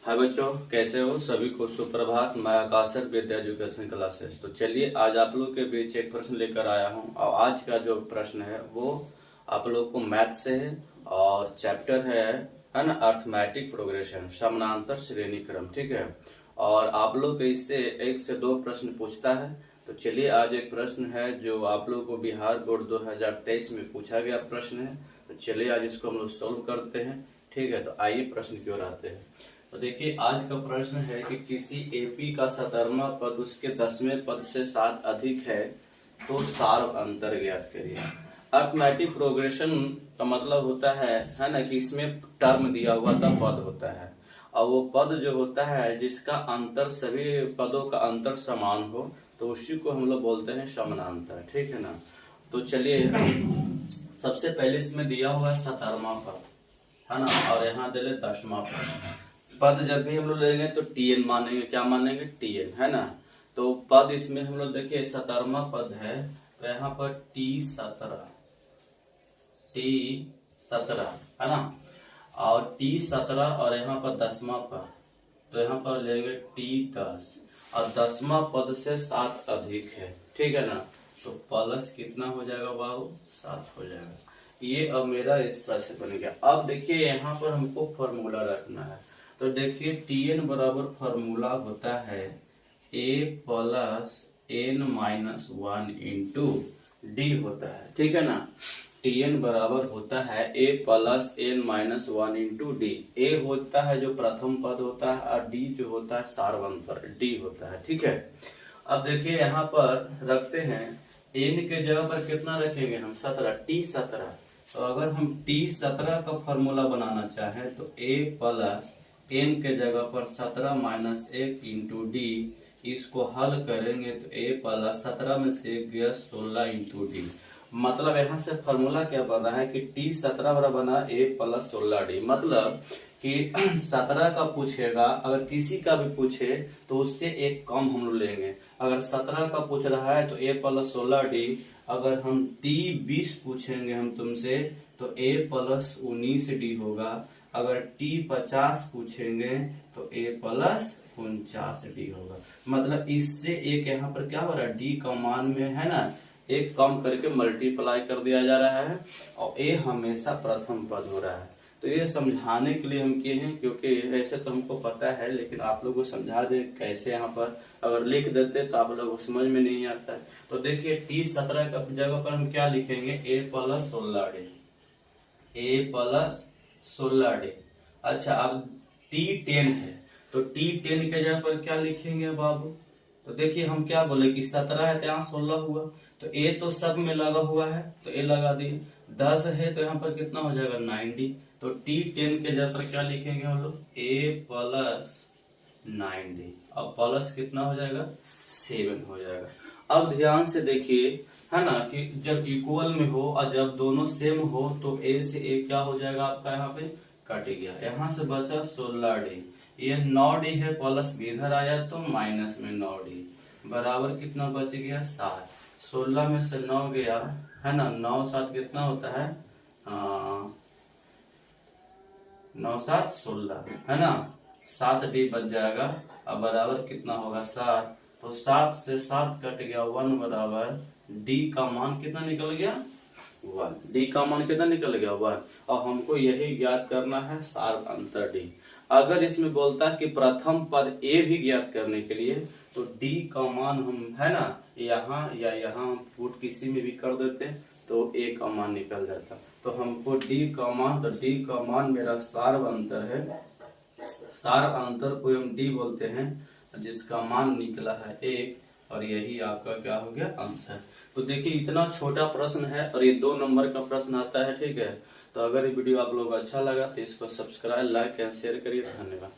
हाय बच्चों, कैसे हो? सभी को सुप्रभात। मैं आकाशर विद्या एजुकेशन क्लासेस। तो चलिए आज आप लोग के बीच एक प्रश्न लेकर आया हूं और आज का जो प्रश्न है वो आप लोग को मैथ से है और चैप्टर है ना, अर्थमेटिक प्रोग्रेशन, समानांतर श्रेणी क्रम। ठीक है, और आप लोग के इससे 1 से 2 प्रश्न पूछता है। तो चलिए आज एक प्रश्न है जो आप लोग को बिहार बोर्ड 2023 में पूछा गया प्रश्न है। तो चलिए आज इसको हम लोग सोल्व करते हैं। ठीक है, तो आइए प्रश्न की ओर आते हैं। तो देखिए आज का प्रश्न है कि किसी एपी का 17वां पद उसके 10वें पद से 7 अधिक है तो सार अंतर ज्ञात करिए। अर्थमेटिक प्रोग्रेशन का मतलब होता है ना, कि इसमें टर्म दिया हुआ था, पद होता है, और वो पद जो होता है जिसका अंतर सभी पदों का अंतर समान हो तो उसी को हम लोग बोलते हैं समानांतर। ठीक है ना। तो चलिए सबसे पहले इसमें दिया हुआ 17वां पद है ना, और यहाँ दे ले 10वां पद। जब भी हम लोग लेंगे तो टीएन मानेंगे। क्या मानेंगे? टीएन, है ना। तो पद इसमें हम लोग देखिए 17वां पद है तो यहाँ पर T17 है ना, और T17 और यहाँ पर 10वां पद तो यहाँ पर लेंगे T10 और 10वां पद से 7 अधिक है। ठीक है ना, तो प्लस कितना हो जाएगा बाबू? 7 हो जाएगा। ये अब मेरा इस तरह से बन गया। अब देखिए यहाँ पर हमको फॉर्मूला रखना है। तो देखिए Tn बराबर फॉर्मूला होता है a plus n minus 1 into D होता है। ठीक है ना। Tn बराबर होता है a plus n minus 1 into d. A होता है जो प्रथम पद होता है और डी जो होता है सारवंतर डी होता है। ठीक है, अब देखिए यहाँ पर रखते हैं n के जगह पर कितना रखेंगे हम? 17, T17। तो अगर हम T17 का फॉर्मूला बनाना चाहें तो a प्लस n के जगह पर 17 माइनस 1 इंटू डी, इसको हल करेंगे तो a प्लस 17 में से गया 16 इंटू डी। मतलब यहाँ से फॉर्मूला क्या बन रहा है कि T17 बराबर बना a प्लस 16d। मतलब कि 17 का पूछेगा, अगर किसी का भी पूछे तो उससे एक कम हम लोग लेंगे। अगर 17 का पूछ रहा है तो a प्लस 16d। अगर हम T20 पूछेंगे हम तुमसे तो a प्लस 19d होगा। अगर T50 पूछेंगे तो a प्लस 49d होगा। मतलब इससे एक यहाँ पर क्या हो रहा है? d का मान में है ना, एक कम करके मल्टीप्लाई कर दिया जा रहा है और a हमेशा प्रथम पद हो रहा है। तो ये समझाने के लिए हम किए हैं, क्योंकि ऐसे तो हमको पता है लेकिन आप लोगों को समझा दें कैसे। यहाँ पर अगर लिख देते तो आप लोगों को समझ में नहीं आता है। तो देखिए T17 का जगह पर हम क्या लिखेंगे? a plus 16d, a plus 16d। अच्छा, अब T10 है तो T10 के जगह पर क्या लिखेंगे बाबू? तो देखिए हम क्या बोले कि 17 है तो यहाँ 16 हुआ, तो a तो सब में लगा हुआ है तो a लगा दिए। 10 है तो यहाँ पर कितना हो जाएगा? 90। तो T10 के जगह पर क्या लिखेंगे हम लोग? a plus 90। अब प्लस कितना हो जाएगा? 7 हो जाएगा। अब ध्यान से देखिए है ना, कि जब इक्वल में हो और जब दोनों सेम हो तो a से a क्या हो जाएगा आपका? यहाँ पे कट गया। यहाँ से बचा 16d। ये 9d है, प्लस इधर आया तो माइनस में 9d बराबर कितना बच गया? 7। 16 में से 9 गया है ना, 9 7 कितना होता है? 9 7 16 है ना, 7d बच जाएगा। अब बराबर कितना होगा? 7। तो 7 से 7 कट गया, 1 बराबर d का मान कितना निकल गया? 1। d का मान कितना निकल गया? 1। और हमको यही ज्ञात करना है सार अंतर d। अगर इसमें बोलता है कि प्रथम पद a भी ज्ञात करने के लिए तो d का मान हम है ना यहाँ या यहाँ हम पुट किसी में भी कर देते तो a का मान निकल जाता। तो हमको d का मान, तो d का मान मेरा सार अंतर है। सार अंतर को हम d बोलते हैं, जिसका मान निकला है 1, और यही आपका क्या हो गया? आंसर। तो देखिए इतना छोटा प्रश्न है और ये 2 नंबर का प्रश्न आता है। ठीक है, तो अगर ये वीडियो आप लोग को अच्छा लगा तो इसको सब्सक्राइब, लाइक एंड शेयर करिए। धन्यवाद।